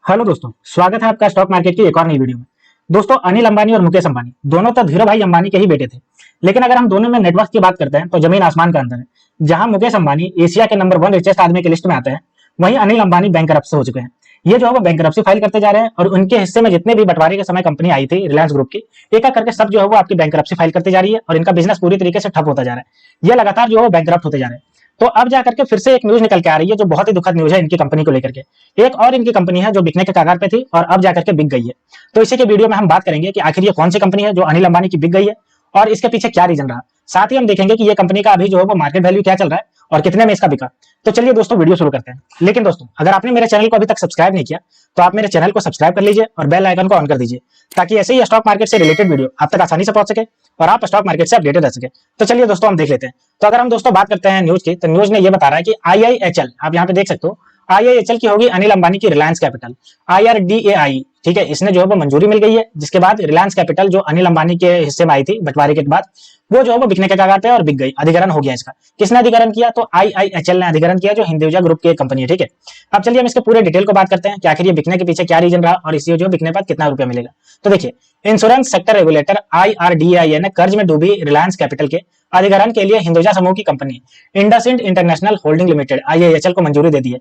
Hello दोस्तों, स्वागत है आपका स्टॉक मार्केट की एक और नई वीडियो में। दोस्तों, अनिल अंबानी और मुकेश अंबानी दोनों तो धीरू भाई अंबानी के ही बेटे थे। लेकिन अगर हम दोनों में नेटवर्क की बात करते हैं तो जमीन आसमान का अंतर है। जहां मुकेश अंबानी एशिया के नंबर 1 रिचेस्ट आदमी की लिस्ट में आते हैं, वहीं अनिल अंबानी बैंकरप्सी हो चुके हैं। ये जो है वो बैंकरप्सी फाइल करते जा रहे हैं और उनके हिस्से में जितने भी बंटवारे के समय कंपनी आई थी रिलायंस ग्रुप की, एक एक करके सब जो है वो आपकी बैंकरप्सी फाइल करती जा रही है और इनका बिजनेस पूरी तरीके से ठप होता जा रहा है। ये लगातार जो है बैंकरप्ट होते जा रहे हैं। तो अब जाकर के फिर से एक न्यूज निकल के आ रही है जो बहुत ही दुखद न्यूज है इनकी कंपनी को लेकर के। एक और इनकी कंपनी है जो बिकने के कगार पे थी और अब जाकर के बिक गई है। तो इसी के वीडियो में हम बात करेंगे कि आखिर ये कौन सी कंपनी है जो अनिल अंबानी की बिक गई है और इसके पीछे क्या रीजन रहा। साथ ही हम देखेंगे कि ये कंपनी का अभी जो है वो मार्केट वैल्यू क्या चल रहा है और कितने में इसका बिका। तो चलिए दोस्तों वीडियो शुरू करते हैं। लेकिन दोस्तों, अगर आपने मेरे चैनल को अभी तक सब्सक्राइब नहीं किया तो आप मेरे चैनल को सब्सक्राइब कर लीजिए और बेल आइकन को ऑन कर दीजिए, ताकि ऐसे ही स्टॉक मार्केट से रिलेटेड वीडियो आप तक आसानी से पहुंच सके और आप स्टॉक मार्केट से अपडेटेड रह सके। तो चलिए दोस्तों हम देख लेते हैं। तो अगर हम दोस्तों बात करते हैं न्यूज की, तो न्यूज ने ये बता रहा है कि IIHL, आप यहाँ पे देख सकते हो, IIHL की होगी अनिल अंबानी की रिलायंस कैपिटल, IRDAI। ठीक है, इसने जो है वो मंजूरी मिल गई है, जिसके बाद रिलायंस कैपिटल जो अनिल अंबानी के हिस्से में आई थी बंटवारे के बाद, वो जो है वो बिकने के कगार पे और बिक गई, अधिग्रहण हो गया इसका। किसने अधिग्रहण किया? तो IIHL ने अधिग्रहण किया, जो हिंदुजा ग्रुप की एक कंपनी है। ठीक है, अब चलिए हम इसके पूरे डिटेल को बात करते हैं कि आखिर ये बिकने के पीछे क्या रीजन रहा और इसी जो बिकने पर कितना रुपया मिलेगा। तो देखिए, इंश्योरेंस सेक्टर रेगुलेटर IRDAI ने कर्ज में डूबी रिलायंस कैपिटल के अधिग्रहण के लिए हिंदुजा समूह की company IndusInd international holding limited IIHL को मंजूरी दे दी है।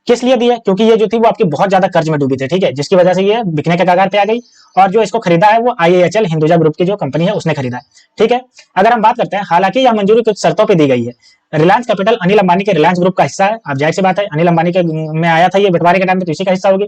किस लिए दी है? क्योंकि ये जो थी वो आपकी बहुत ज्यादा कर्ज में डूबी थी। ठीक है, जिसकी वजह से ये बिकने के कगार पे आ गई और जो इसको खरीदा है वो IIHL हिंदुजा ग्रुप की जो कंपनी है उसने खरीदा है। ठीक है, अगर हम बात करते हैं, हालांकि यह मंजूरी कुछ शर्तों पे दी गई है। रिलायंस कैपिटल अनिल अंबानी के रिलायंस ग्रुप का हिस्सा है। आप जाहिर सी बात है, अनिल अंबानी के में आया था ये बंटवारे के टाइम पे, तो इसी का हिस्सा होगी।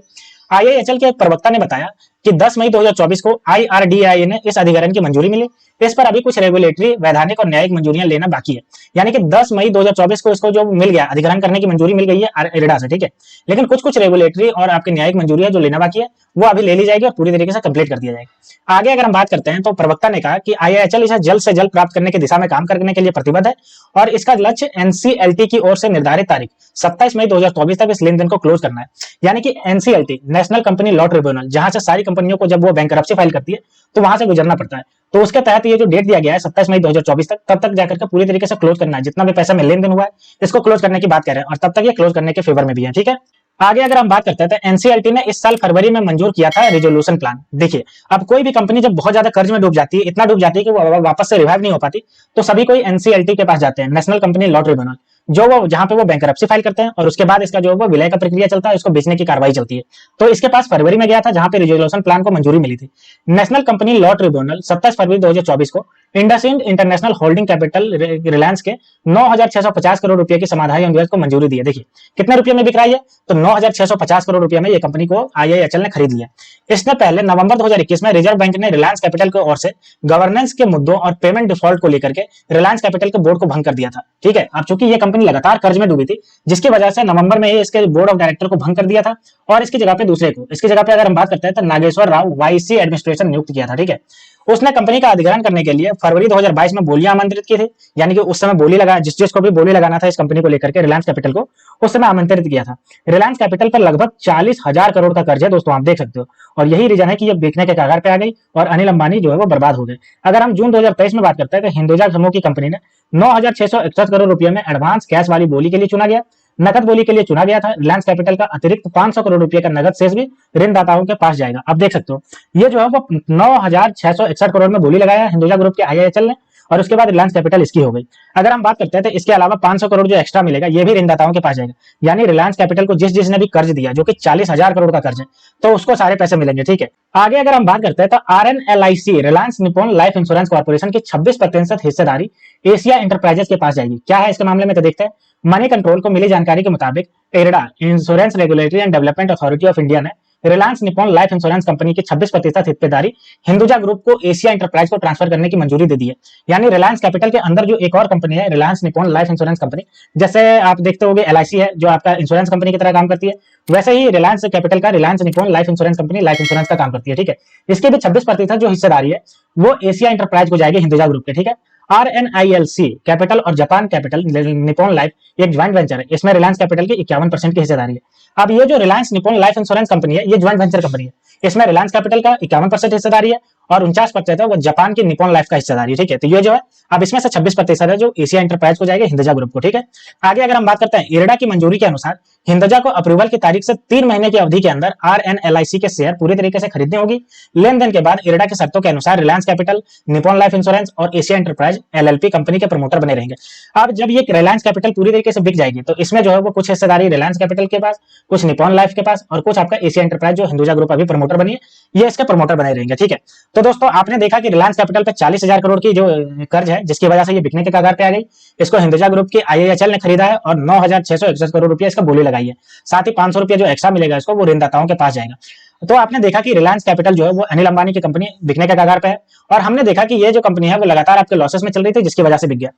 IIHL के एक प्रवक्ता ने बताया कि 10 मई 2024 को IRDAI ने इस अधिग्रहण की मंजूरी मिली। इस पर अभी कुछ रेगुलेटरी, वैधानिक और न्यायिक मंजूरियां लेना बाकी है। यानी कि 10 मई 2024 को इसको जो मिल गया, अधिग्रहण करने की मंजूरी मिल गई है इरडा से। ठीक है, लेकिन कुछ कुछ रेगुलेटरी और आपके न्यायिक मंजूरियां जो लेना बाकी है वो अभी ले ली जाएगी और पूरी तरीके से कंप्लीट कर दिया जाएगा। आगे अगर हम बात करते हैं तो प्रवक्ता ने कहा कि IIHL इसे जल्द से जल्द प्राप्त करने की दिशा में काम करने के लिए प्रतिबद्ध है और इसका लक्ष्य NCLT की ओर से निर्धारित तारीख 27 मई 2024 तक इस लेनदेन को क्लोज करना है। यानी कि NCLT, national company law tribunal, जहां से सारी कंपनियों को जब वो बैंकरप्सी फाइल करती है तो वहां से गुजरना पड़ता है। तो उसके तहत ये जो डेट दिया गया है 27 मई 2024 तक, तब तक जाकर के पूरी तरीके से क्लोज करना है। जितना भी पैसा में लेन देन हुआ है इसको क्लोज करने की बात कर रहे हैं और तब तक ये क्लोज करने के फेवर में भी है। ठीक है, आगे अगर हम बात करते हैं तो NCLT ने इस साल फरवरी में मंजूर किया था रिजोल्यूशन प्लान। देखिए, अब कोई भी कंपनी जब बहुत ज्यादा कर्ज में डूब जाती है, इतना डूब जाती है कि वो वापस से रिवाइव नहीं हो पाती, तो सभी कोई NCLT के पास जाते हैं, नेशनल कंपनी लॉ ट्रिब्यूनल, जो वो जहां पे वो बैंकरप्सी फाइल करते हैं और उसके बाद इसका जो वो विलय का प्रक्रिया चलता है, इसको बेचने की कार्रवाई चलती है। तो इसके पास फरवरी में गया था जहां पे रिजोल्यूशन प्लान को मंजूरी मिली थी। नेशनल कंपनी लॉ ट्रिब्यूनल 27 फरवरी 2024 को IndusInd international holding capital Reliance के 9,650 करोड़ रुपए की समाधान अनुरोध को मंजूरी दी है। देखिए कितने रुपए में बिक रहा है, तो 9,650 करोड़ रुपए में ये कंपनी को IIHL ने खरीद लिया। इसने पहले नवंबर 2021 में रिजर्व बैंक ने रिलायंस कैपिटल की ओर से गवर्नेंस के मुद्दों और पेमेंट डिफॉल्ट को लेकर के रिलायंस कैपिटल के बोर्ड को भंग कर दिया था। ठीक है, अब चूंकि ये कंपनी लगातार कर्ज में डूबी थी, जिसकी वजह से नवंबर में इसके बोर्ड ऑफ डायरेक्टर को भंग कर दिया था और इसकी जगह पे दूसरे को, इसकी जगह पे अगर हम बात करते हैं तो नागेश्वर राव YC एडमिनिस्ट्रेशन नियुक्त किया था। ठीक है, उसने कंपनी का अधिग्रहण करने के लिए फरवरी 2022 में बोलियां आमंत्रित की थी। यानी कि उस समय बोली लगा, जिस जिसको भी बोली लगाना था इस कंपनी को लेकर के, रिलायंस कैपिटल को उस समय आमंत्रित किया था। रिलायंस कैपिटल पर लगभग 40,000 करोड़ का कर्ज है दोस्तों, आप देख सकते हो। और यही रीजन है कि ये बिकने के कगार पे आ गई और अनिल अंबानी जो है वो बर्बाद हो गए। अगर हम जून 2023 में बात करते हैं तो हिंदुजा समूह की कंपनी ने 9,661 करोड़ रुपए में एडवांस कैश वाली बोली के लिए चुना गया, नकद बोली के लिए चुना गया था। रिलायंस कैपिटल का अतिरिक्त 500 करोड़ रुपए का नगद शेष भी ऋणदाताओं के पास जाएगा। आप देख सकते हो, ये जो है वो 9,661 करोड़ में बोली लगाया हिंदुजा ग्रुप के IIHL ने और उसके बाद रिलायंस कैपिटल इसकी हो गई। अगर हम बात करते हैं तो इसके अलावा 500 करोड़ जो एक्स्ट्रा मिलेगा ये भी ऋणदाताओं के पास जाएगा। यानी रिलायंस कैपिटल को जिसने भी कर्ज दिया, जो कि 40,000 करोड़ का कर्ज है, तो उसको सारे पैसे मिलेंगे। ठीक है, आगे अगर हम बात करते हैं तो RNLIC, Reliance Nippon life insurance corporation की 26% हिस्सेदारी एशिया इंटरप्राइजेस के पास जाएगी। क्या है इसके मामले में, तो देखते हैं। मनी कंट्रोल को मिली जानकारी के मुताबिक IRDA, insurance regulatory and development authority of India ने Reliance Nippon life insurance company की 26% हिस्सेदारी हिंदुजा ग्रुप को एशिया इंटरप्राइज को ट्रांसफर करने की मंजूरी दे दी है। यानी रिलायंस कैपिटल के अंदर जो एक और कंपनी है, Reliance Nippon life insurance company, जैसे आप देखते होंगे LIC है जो आपका इंश्योरेंस कंपनी की तरह काम करती है, वैसे ही रिलायंस कैपिटल का Reliance Nippon life insurance company life insurance का काम करती है। ठीक है, इसकी भी 26% जो हिस्सेदारी है वो एशिया इंटरप्राइज को जाएगी हिंदुजा ग्रुप के। ठीक है, RNILC कैपिटल और जापान कैपिटल निप्पॉन लाइफ एक ज्वाइंट वेंचर है, इसमें रिलायंस कैपिटल की 51% की हिस्सेदारी है। अब ये जो Reliance Nippon life insurance company है ये ज्वाइंट वेंचर कंपनी है, इसमें रिलायंस कैपिटल का 51% हिस्सेदारी है और 49% है वो जापान की निप्पॉन लाइफ का हिस्सेदारी है। ठीक है, तो ये जो है अब इसमें से 26% है जो एशिया एंटरप्राइज को जाएगा हिंदुजा ग्रुप को। ठीक है, आगे अगर हम बात करते हैं इरडा की मंजूरी के अनुसार हिंदुजा को अप्रूवल की तारीख से 3 महीने की अवधि के अंदर RNLIC के शेयर पूरी तरीके से खरीदनी होगी। लेन देन के बाद इरडा की शर्तों के अनुसार Reliance capital, Nippon life insurance और एशिया एंटरप्राइज LLP कंपनी के प्रमोटर बने रहेंगे। अब जब ये रिलायंस कैपिटल पूरी तरीके से बिक जाएगी तो इसमें जो है वो कुछ हिस्सेदारी रिलायंस कैपिटल के पास, कुछ निप्पॉन लाइफ के पास और कुछ आपका एशिया एंटरप्राइज जो हिंदुजा ग्रुप अभी प्रमोटर बनी है ये इसके प्रमोटर बने रहेंगे। ठीक है, तो दोस्तों आपने देखा कि रिलायंस कैपिटल पे 40,000 करोड़ की जो कर्ज है जिसकी वजह से ये बिकने के कगार पे आ गई, इसको हिंदुजा ग्रुप की IIHL ने खरीदा है और 9,661 करोड़ रुपया इसका बोली लगाई है। साथ ही 500 रुपया जो एक्स्ट्रा मिलेगा इसको वो ऋणदाताओं के पास जाएगा। तो आपने देखा कि रिलायंस कैपिटल जो है वो अनिल अंबानी की कंपनी बिकने के कगार पे है और हमने देखा कि ये जो कंपनी है वो लगातार आपके लॉसेस में चल रही थी जिसकी वजह से बिक गया।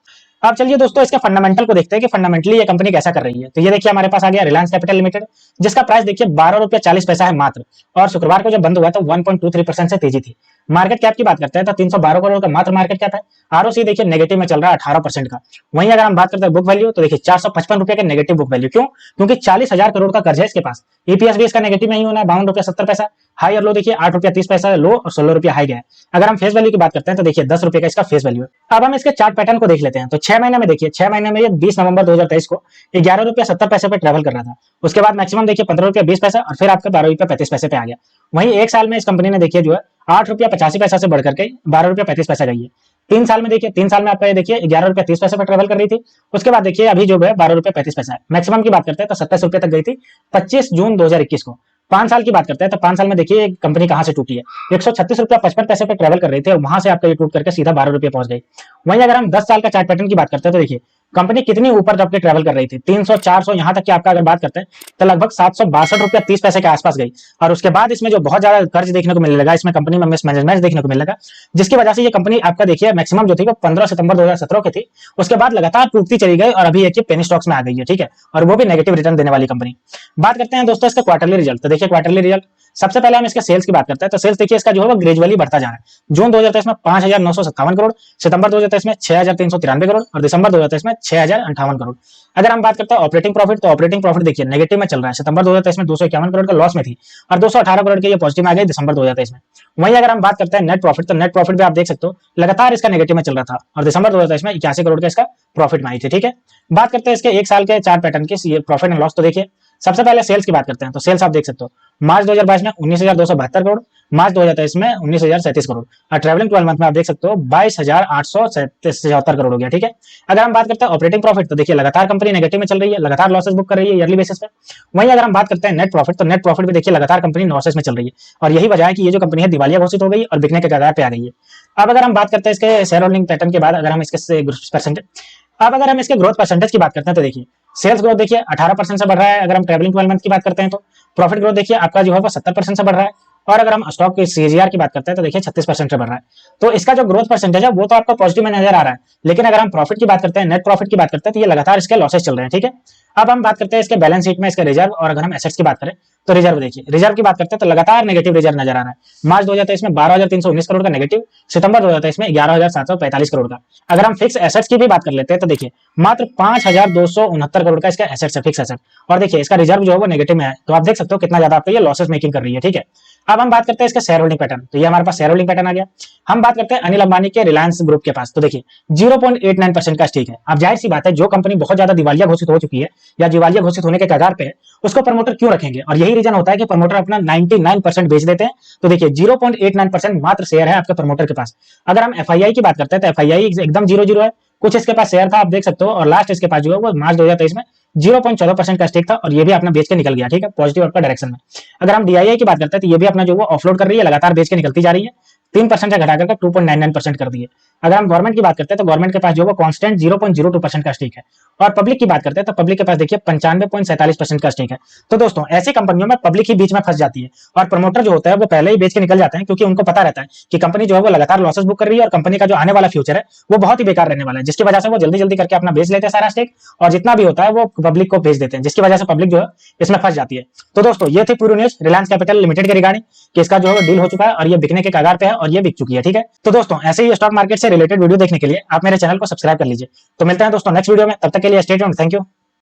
अब चलिए दोस्तों इसका फंडामेंटल को देखते हैं कि फंडामेंटली ये कंपनी कैसा कर रही है। तो ये देखिए हमारे पास आ गया रिलायंस कैपिटल लिमिटेड जिसका प्राइस देखिए 12.40 रुपया है मात्र, और शुक्रवार को जब बंद हुआ तो 1.23% से तेजी थी। मार्केट कैप की बात करते हैं तो 312 करोड़ का मात्र मार्केट कैप है। ROC देखिए नेगेटिव में चल रहा है 18% का। वहीं अगर हम बात करते हैं बुक वैल्यू तो देखिए 455 रुपए का नेगेटिव बुक वैल्यू। क्यों? क्योंकि 40,000 करोड़ का कर्ज है इसके पास। EPS भी इसका नेगेटिव नहीं होना है, 52 रुपया 70 पैसा। हाई और लो देखिए 8 रुपया 30 पैसा लो और 16 रुपया हाई गया है। अगर हम फेस वैल्यू की बात करते हैं तो देखिए 10 रुपए का इसका फेस वैल्यू है। अब हम इसके चार्ट पैटर्न को देख लेते हैं तो 6 महीने में देखिए 6 महीने में ये 20 नवंबर 2023 को 11 रुपया 70 पैसे पे ट्रेवल कर रहा था। उसके बाद मैक्सिमम देखिए 15 रुपया 20 पैसा और फिर आपका 12 रुपया 35 पैसे पे आ गया। वहीं एक साल में इस कंपनी ने देखिए जो है 8 रुपया 85 पैसा से बढ़कर के 12 रुपया 35 पैसा गई है। 3 साल में देखिए 3 साल में आपका ये देखिए 11 रुपया 30 पैसे पर ट्रेवल कर रही थी। उसके बाद देखिए अभी जो है 12 रुपया 35 पैसा है। मैक्सिमम की बात करते हैं तो 27 रुपये तक गई थी 25 जून 2021 को। 5 साल की बात करते हैं तो 5 साल में देखिए कंपनी कहां से टूटी है, 136 रुपया 55 पैसे पे ट्रेवल कर रही थी और वहां से आपका ये टूट करके सीधा 12 रुपये पहुंच गई। वहीं अगर हम 10 साल का चार्ट पैटर्न की बात करते हैं तो देखिए कंपनी कितनी ऊपर जब के ट्रेवल कर रही थी, 300 400 यहां तक कि आपका अगर बात करते हैं तो लगभग 762 रुपया 30 पैसे के आसपास गई। और उसके बाद इसमें जो बहुत ज्यादा कर्ज देखने को मिलने लगा, इसमें कंपनी में मिसमैनेजमेंट देखने को मिलने लगा, जिसकी वजह से ये कंपनी आपका देखिए मैक्सिमम जो थी वो 15 सितंबर 2017 की थी। उसके बाद लगातार टूटती चली गई और अभी एक पेनी स्टॉक्स में आ गई है। ठीक है, और वो भी नेगेटिव रिटर्न देने वाली कंपनी। बात करते हैं दोस्तों इसका क्वार्टरली रिजल्ट। तो देखिए क्वार्टरली रिजल्ट सबसे पहले हम इसके सेल्स की बात करते हैं तो सेल्स देखिए इसका जो है वो ग्रेजुअली बढ़ता जा रहा है। जून 2023 में 5,957 करोड़, सितंबर 2023 में 6,393 करोड़ और दिसंबर 2023 में 6,058 करोड़। अगर हम बात करते हैं ऑपरेटिंग प्रॉफिट तो ऑपरेटिंग प्रॉफिट देखिए नेगेटिव में चल रहा है। सितंबर 2023 में 251 करोड़ का लॉस में थी और 218 करोड़ के ये पॉजिटिव में आ गई दिसंबर 2023 में। वहीं अगर हम बात करते हैं नेट प्रॉफिट तो नेट प्रॉफिट भी आप देख सकते हो लगातार इसका नेगेटिव में चल रहा था और दिसंबर 2023 में 81 करोड़ का इसका प्रॉफिट में आई थी। ठीक है, बात करते हैं इसके एक साल के चार्ट पैटर्न की प्रॉफिट एंड लॉस। तो देखिए सबसे पहले सेल्स की बात करते हैं तो सेल्स आप देख सकते हो मार्च 2022 में 19,272 करोड़, मार्च 2023 में 19,037 करोड़ और ट्रैवलिंग 12 मंथ में आप देख सकते हो 22,877 करोड़ हो गया। ठीक है, अगर हम बात करते हैं ऑपरेटिंग प्रॉफिट तो देखिए लगातार कंपनी नेगेटिव में चल रही है, लगातार लॉसेस बुक कर रही है ईयरली बेसिस पे। वहीं अगर हम बात करते हैं नेट प्रॉफिट तो नेट प्रॉफिट भी देखिए लगातार कंपनी लॉसेस में चल रही है और यही वजह है कि ये जो कंपनी है दिवालिया घोषित हो गई और बिकने के कगार पे आ गई है। अब अगर हम बात करते हैं इसके शेयर होल्डिंग पैटर्न के बाद अगर हम इसके परसेंटेज अब अगर हम इसके ग्रोथ परसेंटेज की बात करते हैं तो देखिए सेल्स ग्रोथ देखिए 18% से बढ़ रहा है। अगर हम ट्रैवलिंग 12 मंथ की बात करते हैं तो प्रॉफिट ग्रोथ देखिए आपका जो है वो 70% से बढ़ रहा है। और अगर हम स्टॉक के CAGR की बात करते हैं तो देखिए 36% से बढ़ रहा है। तो इसका जो ग्रोथ परसेंटेज है वो तो आपको पॉजिटिव में नजर आ रहा है, लेकिन अगर हम प्रॉफिट की बात करते हैं, नेट प्रॉफिट की बात करते हैं तो ये लगातार इसके लॉसेस चल रहे हैं। ठीक है, अब हम बात करते हैं इसके बैलेंस शीट में इसके रिजर्व और अगर हम एसेट्स की बात करें तो रिजर्व देखिए रिजर्व की बात करते हैं तो लगातार नेगेटिव रिजर्व नजर आ रहा है। मार्च 2023 में 12,319 करोड़ का नेगेटिव, सितंबर 2023 में 11,745 करोड़ का। अगर हम फिक्स एसेट्स की भी बात कर लेते हैं तो देखिए मात्र 5,269 करोड़ का इसका एसेट्स है, फिक्स एसेट। और देखिए इसका रिजर्व जो है वो नेगेटिव में है, तो आप देख सकते हो कितना ज्यादा आपको ये लॉसेस मेकिंग कर रही है। ठीक है, अब हम बात करते हैं इसके शेयर होल्डिंग पैटर्न। तो ये हमारे पास शेयर होल्डिंग पैटर्न आ गया। हम बात करते हैं अनिल अंबानी के रिलायंस ग्रुप के पास। तो देखिए 0.89% का स्टेक है। अब जाहिर सी बात है जो कंपनी बहुत ज्यादा दिवालिया घोषित हो चुकी है या दिवालिया घोषित होने के कगार पे है उसको प्रमोटर क्यों रखेंगे, और यही रीजन होता है कि प्रमोटर अपना 99% बेच देते हैं। तो देखिए 0.89% मात्र शेयर है आपके प्रमोटर के पास। अगर हम FII की बात करते हैं तो FII एकदम 0 है। कुछ इसके पास शेयर था आप देख सकते हो और लास्ट इसके पास जो है वो मार्च 2023 में 0.14% का स्टेक था और ये भी अपना बेच के निकल गया। ठीक है, पॉजिटिव आपका डायरेक्शन में। अगर हम DII की बात करते हैं तो ये भी अपना जो वो ऑफलोड कर रही है, लगातार बेच के निकलती जा रही है। 3% से घटाकर 2.99% कर दिए। अगर हम गवर्नमेंट की बात करते हैं तो गवर्नमेंट के पास जो वो कांस्टेंट 0.02% का स्टेक है। और पब्लिक की बात करते हैं तो पब्लिक के पास देखिए 95.47% का स्टेक है। तो दोस्तों ऐसी कंपनियों में पब्लिक ही बीच में फंस जाती है और प्रमोटर जो होता है वो पहले ही बेच के निकल जाते हैं, क्योंकि उनको पता रहता है कि कंपनी जो है वो लगातार लॉसेस बुक कर रही है और कंपनी का जो आने वाला फ्यूचर है वो बहुत ही बेकार रहने वाला है, जिसकी वजह से वो जल्दी जल्दी करके अपना बेच लेते हैं सारा स्टेक और जितना भी होता है वो पब्लिक को भेज देते हैं, जिसकी वजह से पब्लिक जो है इसमें फंस जाती है। तो दोस्तों ये थी पूरी न्यूज रिलायंस कैपिटल लिमिटेड के रिगार्डिंग कि इसका जो है डील हो चुका है और ये बिकने के कगार पे है और ये बिक चुकी है। ठीक है, तो दोस्तों ऐसे ही स्टॉक मार्केट से रिलेटेड वीडियो देखने के लिए आप मेरे चैनल को सब्सक्राइब कर लीजिए। तो मिलते हैं दोस्तों नेक्स्ट वीडियो में, तब तक के लिए स्टे ट्यून्ड, थैंक यू।